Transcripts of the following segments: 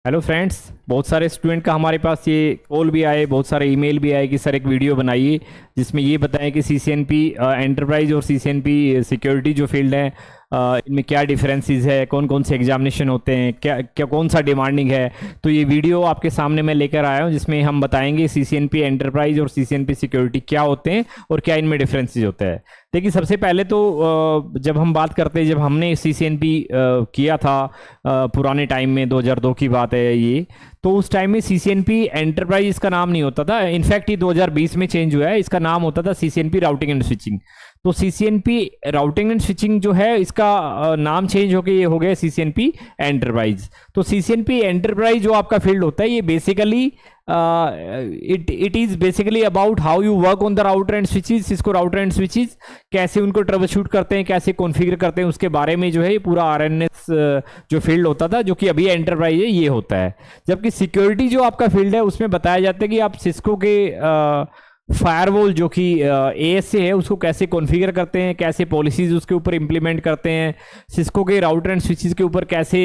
Hello friends, बहुत सारे student का हमारे पास ये कॉल भी आए, बहुत सारे ईमेल भी आए कि सर एक वीडियो बनाइए जिसमें ये बताएं कि सीसीएनपी एंटरप्राइज और सीसीएनपी सिक्योरिटी जो फील्ड है इनमें क्या डिफरेंसेस है, कौन कौन से एग्जामिनेशन होते हैं, क्या क्या कौन सा डिमांडिंग है। तो ये वीडियो आपके सामने मैं लेकर आया हूँ जिसमें हम बताएंगे सीसीएनपी एंटरप्राइज और सीसीएनपी सिक्योरिटी क्या होते हैं और क्या इनमें डिफरेंसेस होता है। देखिए, सबसे पहले तो जब हम बात करते हैं, जब हमने सीसीएनपी किया था पुराने टाइम में, 2002 की बात है ये, तो उस टाइम में सीसीएनपी एंटरप्राइज इसका नाम नहीं होता था। इनफैक्ट ये 2020 में चेंज हुआ है, इसका नाम होता था सीसीएनपी राउटिंग एंड स्विचिंग। तो सीसीएनपी राउटिंग एंड स्विचिंग जो है इसका नाम चेंज होकर ये हो गया सीसीएनपी एंटरप्राइज। तो सीसीएनपी एंटरप्राइज जो आपका फील्ड होता है ये basically it is basically about how you work on the router and switches. Cisco router and switches कैसे उनको ट्रबल शूट करते हैं, कैसे कॉन्फ़िगर करते हैं, उसके बारे में जो है ये पूरा आरएनएस जो फील्ड होता था, जो कि अभी एंटरप्राइज है, ये होता है। जबकि सिक्योरिटी जो आपका फील्ड है उसमें बताया जाता है कि आप सिस्को के फायरवॉल जो कि एएसए है उसको कैसे कॉन्फ़िगर करते हैं, कैसे पॉलिसीज उसके ऊपर इंप्लीमेंट करते हैं, सिस्को के राउटर एंड स्विचेस के ऊपर कैसे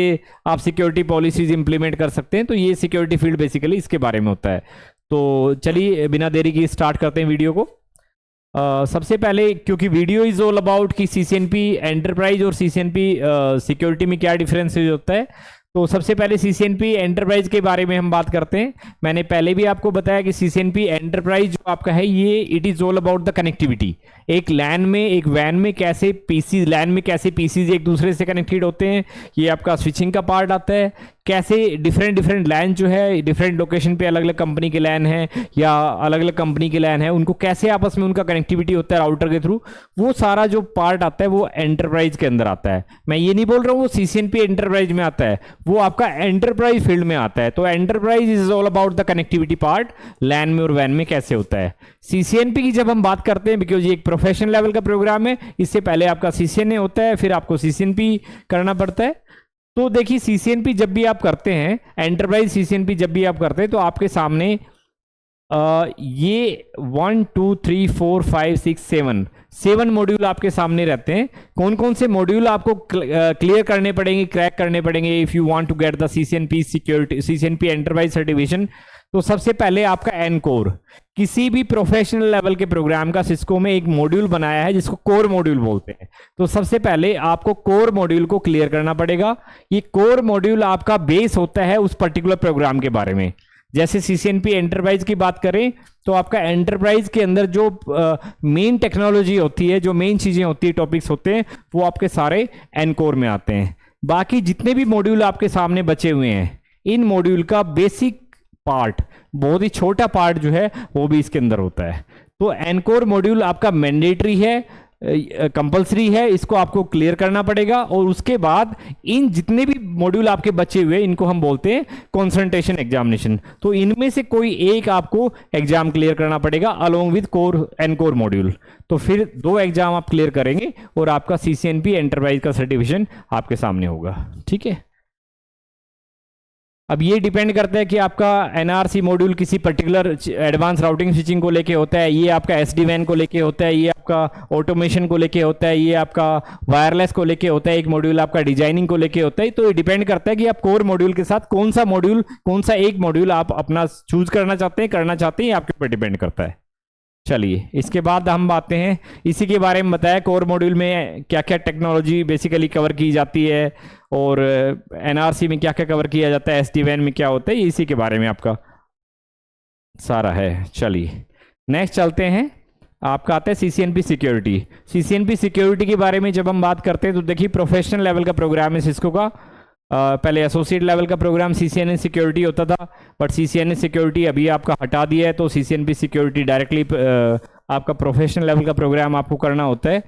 आप सिक्योरिटी पॉलिसीज इंप्लीमेंट कर सकते हैं। तो ये सिक्योरिटी फील्ड बेसिकली इसके बारे में होता है। तो चलिए बिना देरी की स्टार्ट करते हैं वीडियो को। सबसे पहले, क्योंकि वीडियो इज ऑल अबाउट कि सीसीएनपी एंटरप्राइज और सीसीएनपी सिक्योरिटी में क्या डिफरेंस होता है, तो सबसे पहले सीसीएनपी एंटरप्राइज के बारे में हम बात करते हैं। मैंने पहले भी आपको बताया कि सीसीएनपी एंटरप्राइज जो आपका है ये it is all about the connectivity. एक लैन में, एक वैन में कैसे पीसी, लैन में कैसे पीसीज एक दूसरे से कनेक्टेड होते हैं, ये आपका स्विचिंग का पार्ट आता है। कैसे डिफरेंट लैन जो है, डिफरेंट लोकेशन पे अलग अलग कंपनी के लैन है या अलग अलग कंपनी के लैन है, उनको कैसे आपस में उनका कनेक्टिविटी होता है राउटर के थ्रू, वो सारा जो पार्ट आता है वो एंटरप्राइज के अंदर आता है। मैं ये नहीं बोल रहा हूँ वो सीसीएनपी एंटरप्राइज में आता है, वो आपका एंटरप्राइज फील्ड में आता है। तो enterprise is all about the connectivity part, LAN में और वैन में कैसे होता है। सीसीएनपी की जब हम बात करते हैं, बिकॉज ये एक प्रोफेशनल लेवल का प्रोग्राम है, इससे पहले आपका सीसीएनए होता है, फिर आपको सीसीएनपी करना पड़ता है। तो देखिए, सीसीएनपी जब भी आप करते हैं, एंटरप्राइज सीसीएनपी जब भी आप करते हैं, तो आपके सामने ये 1 2 3 4 5 6 7 मॉड्यूल आपके सामने रहते हैं। कौन कौन से मॉड्यूल आपको क्लियर करने पड़ेंगे, क्रैक करने पड़ेंगे if you want to get the CCNP security, CCNP enterprise certification. तो सबसे पहले आपका एनकोर, किसी भी प्रोफेशनल लेवल के प्रोग्राम का सिस्को में एक मॉड्यूल बनाया है जिसको कोर मॉड्यूल बोलते हैं। तो सबसे पहले आपको कोर मॉड्यूल को क्लियर करना पड़ेगा। ये कोर मॉड्यूल आपका बेस होता है उस पर्टिकुलर प्रोग्राम के बारे में। जैसे सीसीएनपी एंटरप्राइज की बात करें तो आपका एंटरप्राइज के अंदर जो मेन टेक्नोलॉजी होती है, जो मेन चीजें होती है, टॉपिक्स होते हैं, वो आपके सारे एनकोर में आते हैं। बाकी जितने भी मॉड्यूल आपके सामने बचे हुए हैं, इन मॉड्यूल का बेसिक पार्ट, बहुत ही छोटा पार्ट जो है वो भी इसके अंदर होता है। तो एनकोर मॉड्यूल आपका मैंडेटरी है, कंपलसरी है, इसको आपको क्लियर करना पड़ेगा। और उसके बाद इन जितने भी मॉड्यूल आपके बचे हुए, इनको हम बोलते हैं कंसंट्रेशन एग्जामिनेशन। तो इनमें से कोई एक आपको एग्जाम क्लियर करना पड़ेगा along with core encore module. तो फिर 2 एग्जाम आप क्लियर करेंगे और आपका सीसीएनपी एंटरप्राइज का सर्टिफिकेशन आपके सामने होगा। ठीक है। अब ये डिपेंड करता है कि आपका एनआरसी मॉड्यूल किसी पर्टिकुलर एडवांस राउटिंग स्विचिंग को लेके होता है, ये आपका एसडी वैन को लेके होता है, ये आपका ऑटोमेशन को लेके होता है, ये आपका वायरलेस को लेके होता है, एक मॉड्यूल आपका डिजाइनिंग को लेके होता है। तो ये डिपेंड करता है कि आप कोर मॉड्यूल के साथ कौन सा मॉड्यूल, कौन सा एक मॉड्यूल आप अपना चूज करना चाहते हैं, ये आपके ऊपर डिपेंड करता है। चलिए, इसके बाद हम आते हैं, इसी के बारे में बताया कोर मॉड्यूल में क्या क्या टेक्नोलॉजी बेसिकली कवर की जाती है और एनआरसी में क्या क्या कवर किया जाता है, एसडी वैन में क्या होता है, इसी के बारे में आपका सारा है। चलिए नेक्स्ट चलते हैं। आपका आता है सीसीएनपी सिक्योरिटी। सीसीएनपी सिक्योरिटी के बारे में जब हम बात करते हैं तो देखिए, प्रोफेशनल लेवल का प्रोग्राम है सिस्को का। पहले एसोसिएट लेवल का प्रोग्राम सीसीएनए सिक्योरिटी होता था, बट सीसीएनए सिक्योरिटी अभी आपका हटा दिया है। तो सीसीएनपी सिक्योरिटी डायरेक्टली आपका प्रोफेशनल लेवल का प्रोग्राम आपको करना होता है।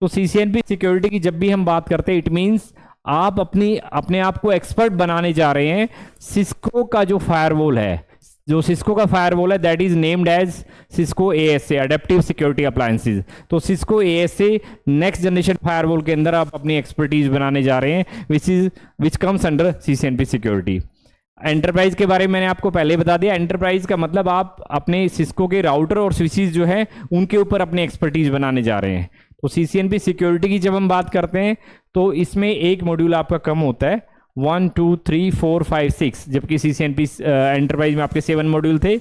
तो सीसीएनपी सिक्योरिटी की जब भी हम बात करते हैं, इट मीन्स आप अपने आप को एक्सपर्ट बनाने जा रहे हैं। सिस्को का जो फायरवॉल है, जो सिस्को का फायरवॉल है, that is named as Cisco ASA, adaptive security appliances. तो Cisco ASA next generation firewall के अंदर आप अपनी एक्सपर्टीज बनाने जा रहे हैं, which comes under CCNP security. Enterprise के बारे में मैंने आपको पहले बता दिया। एंटरप्राइज का मतलब आप अपने सिस्को के राउटर और स्विचेस जो है उनके ऊपर अपने एक्सपर्टीज बनाने जा रहे हैं। तो सीसीएनपी सिक्योरिटी की जब हम बात करते हैं तो इसमें एक मॉड्यूल आपका कम होता है 1 2 3 4 5 6, जबकि CCNP एंटरप्राइज में आपके 7 मॉड्यूल थे।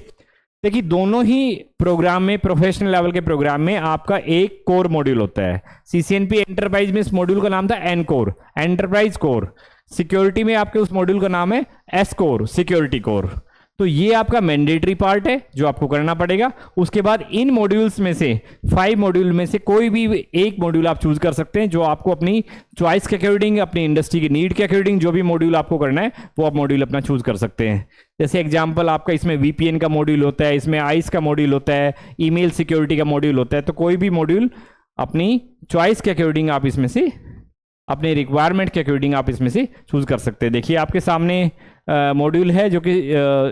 देखिए दोनों ही प्रोग्राम में, प्रोफेशनल लेवल के प्रोग्राम में आपका एक कोर मॉड्यूल होता है। CCNP एंटरप्राइज में इस मॉड्यूल का नाम था ENCOR, enterprise core. Security में आपके उस मॉड्यूल का नाम है एस कोर, सिक्योरिटी कोर। तो ये आपका मैंडेटरी पार्ट है जो आपको करना पड़ेगा। उसके बाद इन मॉड्यूल्स में से 5 मॉड्यूल में से कोई भी एक मॉड्यूल आप चूज कर सकते हैं, जो आपको अपनी चॉइस के अकॉर्डिंग, अपनी इंडस्ट्री की नीड के अकॉर्डिंग जो भी मॉड्यूल आपको करना है वो आप मॉड्यूल अपना चूज कर सकते हैं। जैसे एग्जांपल आपका इसमें VPN का मॉड्यूल होता है, इसमें आइस का मॉड्यूल होता है, ईमेल सिक्योरिटी का मॉड्यूल होता है। तो कोई भी मॉड्यूल अपनी चॉइस के अकॉर्डिंग आप इसमें से, अपने रिक्वायरमेंट के अकॉर्डिंग आप इसमें से चूज कर सकते हैं। देखिए आपके सामने मॉड्यूल है जो कि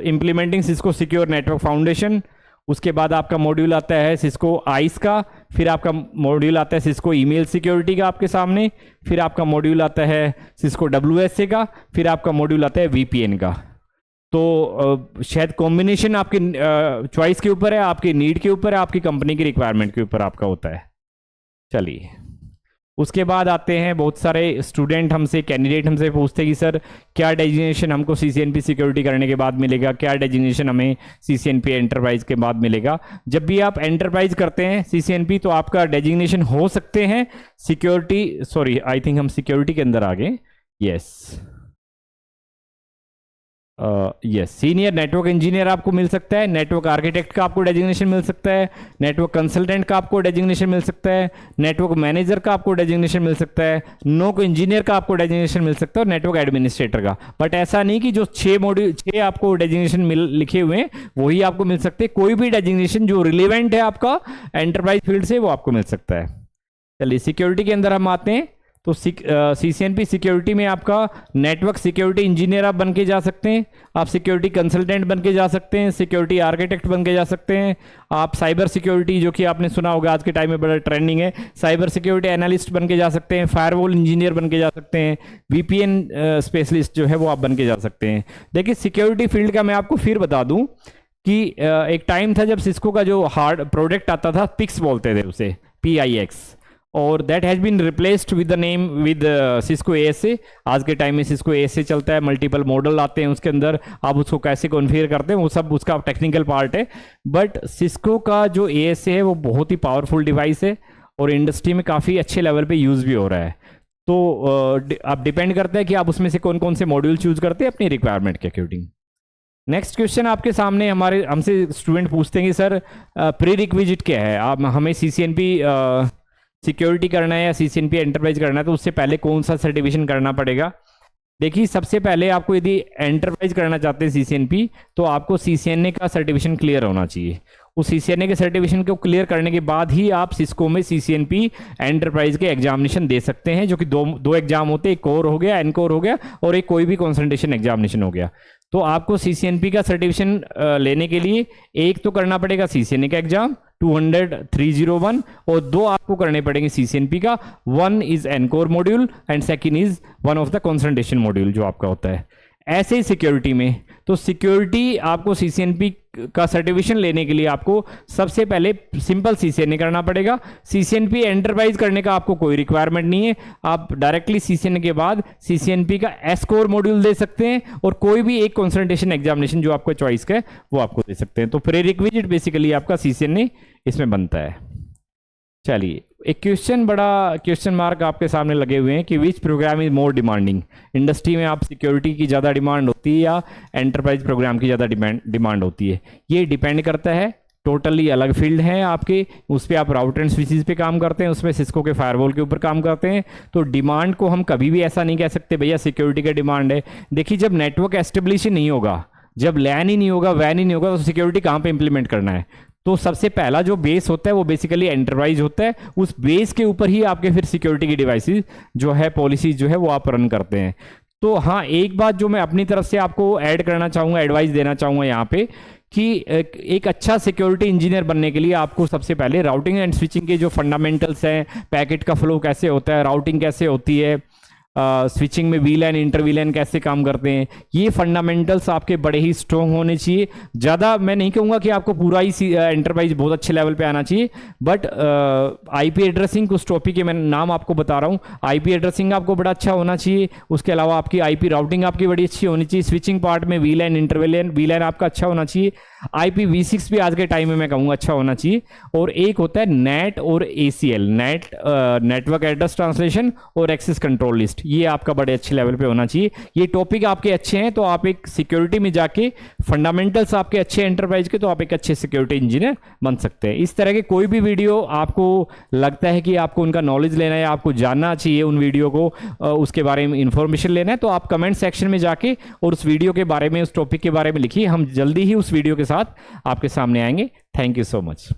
implementing Cisco secure network foundation. उसके बाद आपका मॉड्यूल आता है सिस्को आइस का, फिर आपका मॉड्यूल आता है सिस्को ईमेल सिक्योरिटी का आपके सामने, फिर आपका मॉड्यूल आता है सिस्को WSA का, फिर आपका मॉड्यूल आता है VPN का। तो शायद कॉम्बिनेशन आपकी चॉइस के ऊपर है, आपकी नीड के ऊपर है, आपकी कंपनी की रिक्वायरमेंट के ऊपर आपका होता है। चलिए उसके बाद आते हैं, बहुत सारे स्टूडेंट हमसे, कैंडिडेट हमसे पूछते हैं कि सर क्या डेजिग्नेशन हमको CCNP सिक्योरिटी करने के बाद मिलेगा, क्या डेजिग्नेशन हमें CCNP एंटरप्राइज के बाद मिलेगा। जब भी आप एंटरप्राइज करते हैं CCNP तो आपका डेजिग्नेशन हो सकते हैं सिक्योरिटी, सॉरी आई थिंक हम सिक्योरिटी के अंदर आ गए, yes yes, senior network engineer आपको मिल सकता है, नेटवर्क आर्किटेक्ट का आपको डेजिग्नेशन मिल सकता है, नेटवर्क कंसल्टेंट का आपको डेजिग्नेशन मिल सकता है, नेटवर्क मैनेजर का आपको डेजिग्नेशन मिल सकता है, नोक इंजीनियर का आपको डेजिग्नेशन मिल सकता है, और नेटवर्क एडमिनिस्ट्रेटर का। बट ऐसा नहीं कि जो 6 आपको डेजिग्नेशन लिखे हुए हैं वही आपको मिल सकते हैं। कोई भी डेजिग्नेशन जो रिलेवेंट है आपका एंटरप्राइज फील्ड से वो आपको मिल सकता है। चलिए सिक्योरिटी के अंदर हम आते हैं। तो CCNP सिक्योरिटी में आपका नेटवर्क सिक्योरिटी इंजीनियर आप बन के जा सकते हैं, आप सिक्योरिटी कंसल्टेंट बन के जा सकते हैं, सिक्योरिटी आर्किटेक्ट बन के जा सकते हैं, आप साइबर सिक्योरिटी, जो कि आपने सुना होगा आज के टाइम में बड़ा ट्रेंडिंग है, साइबर सिक्योरिटी एनालिस्ट बन के जा सकते हैं, फायरवॉल इंजीनियर बन के जा सकते हैं, VPN स्पेशलिस्ट जो है वो आप बन के जा सकते हैं। देखिए सिक्योरिटी फील्ड का मैं आपको फिर बता दूँ कि एक टाइम था जब सिस्को का जो हार्ड प्रोडक्ट आता था, पिक्स बोलते थे उसे, PIX, और that has been replaced with the name with Cisco ASA। आज के टाइम में सिस्को ASA चलता है, मल्टीपल मॉडल आते हैं उसके अंदर, आप उसको कैसे कॉन्फ़िगर करते हैं वो सब उसका टेक्निकल पार्ट है। बट सिस्को का जो ASA है वो बहुत ही पावरफुल डिवाइस है और इंडस्ट्री में काफ़ी अच्छे लेवल पे यूज़ भी हो रहा है। तो आप डिपेंड करता है कि आप उसमें से कौन कौन से मॉड्यूल चूज़ करते हैं अपनी रिक्वायरमेंट के अकॉर्डिंग। नेक्स्ट क्वेश्चन आपके सामने हमसे स्टूडेंट पूछते हैं कि सर प्री रिक्विजिट क्या है, आप हमें CCNP सिक्योरिटी करना है या CCNP एंटरप्राइज करना है तो उससे पहले कौन सा सर्टिफिकेशन करना पड़ेगा। देखिए सबसे पहले आपको यदि एंटरप्राइज करना चाहते हैं CCNP तो आपको CCNA का सर्टिफिकेशन क्लियर होना चाहिए। उस CCNA के सर्टिफिकेशन को क्लियर करने के बाद ही आप सिस्को में CCNP एंटरप्राइज के एग्जामिनेशन दे सकते हैं, जो कि दो एग्जाम होते हैं, एक कोर हो गया, एन कोर हो गया, और एक कोई भी कंसल्टेशन एग्जामिनेशन हो गया। तो आपको CCNP का सर्टिफिकेशन लेने के लिए एक तो करना पड़ेगा CCNA का एग्जाम 200-301, और 2 आपको करने पड़ेंगे CCNP का। 1 is encore module and second is one of the consultation module जो आपका होता है। ऐसे ही सिक्योरिटी में, तो सिक्योरिटी आपको CCNP का सर्टिफिकेशन लेने के लिए आपको सबसे पहले सिंपल CCNA करना पड़ेगा। CCNP एंटरप्राइज करने का आपको कोई रिक्वायरमेंट नहीं है, आप डायरेक्टली CCNA के बाद CCNP का एस कोर मॉड्यूल दे सकते हैं, और कोई भी एक कंसल्टेशन एग्जामिनेशन जो आपको चॉइस का है वो आपको दे सकते हैं। तो प्री रिक्विजिट बेसिकली आपका CCNA इसमें बनता है। चलिए एक बड़ा क्वेश्चन मार्क आपके सामने लगे हुए हैं कि विच programme is more demanding. Industry में आप सिक्योरिटी की ज़्यादा डिमांड होती है या एंटरप्राइज प्रोग्राम की ज़्यादा डिमांड होती है, ये डिपेंड करता है। टोटली अलग फील्ड है आपके, उस पर आप राउटर एंड स्विचेस पे काम करते हैं, उसमें सिस्को के फायरवॉल के ऊपर काम करते हैं। तो डिमांड को हम कभी भी ऐसा नहीं कह सकते भैया सिक्योरिटी का डिमांड है। देखिए जब नेटवर्क एस्टेब्लिश ही नहीं होगा, जब लैन ही नहीं होगा, वैन ही नहीं होगा, तो सिक्योरिटी कहाँ पे इंप्लीमेंट करना है। तो सबसे पहला जो बेस होता है वो बेसिकली एंटरप्राइज होता है, उस बेस के ऊपर ही आपके फिर सिक्योरिटी की डिवाइसेस जो है, पॉलिसीज जो है वो आप रन करते हैं। तो हाँ, एक बात जो मैं अपनी तरफ से आपको ऐड करना चाहूँगा, एडवाइस देना चाहूँगा यहाँ पे, कि एक अच्छा सिक्योरिटी इंजीनियर बनने के लिए आपको सबसे पहले राउटिंग एंड स्विचिंग के जो फंडामेंटल्स हैं, पैकेट का फ्लो कैसे होता है, राउटिंग कैसे होती है, स्विचिंग में वीलैन इंटर वीलैन कैसे काम करते हैं, ये फंडामेंटल्स आपके बड़े ही स्ट्रॉन्ग होने चाहिए। ज़्यादा मैं नहीं कहूँगा कि आपको पूरा ही एंटरप्राइज बहुत अच्छे लेवल पे आना चाहिए, बट आईपी एड्रेसिंग कुछ टॉपिक है, मैं नाम आपको बता रहा हूँ। आईपी एड्रेसिंग आपको बड़ा अच्छा होना चाहिए, उसके अलावा आपकी आईपी राउटिंग आपकी बड़ी अच्छी होनी चाहिए। स्विचिंग पार्ट में वीलैन इंटर वीलैन आपका अच्छा होना चाहिए। आईपी वी6 भी आज के टाइम में मैं कहूँगा अच्छा होना चाहिए। और एक होता है नेट और एसीएल, नेटवर्क एड्रेस ट्रांसलेशन और एक्सेस कंट्रोल लिस्ट, ये आपका बड़े अच्छे लेवल पे होना चाहिए। ये टॉपिक आपके अच्छे हैं तो आप एक सिक्योरिटी में जाके फंडामेंटल्स आपके अच्छे एंटरप्राइज के, तो आप एक अच्छे सिक्योरिटी इंजीनियर बन सकते हैं। इस तरह के कोई भी वीडियो आपको लगता है कि आपको उनका नॉलेज लेना है, आपको जानना चाहिए उन वीडियो को, उसके बारे में इंफॉर्मेशन लेना है, तो आप कमेंट सेक्शन में जाके और उस वीडियो के बारे में, उस टॉपिक के बारे में लिखिए। हम जल्दी ही उस वीडियो के साथ आपके सामने आएंगे। Thank you so much.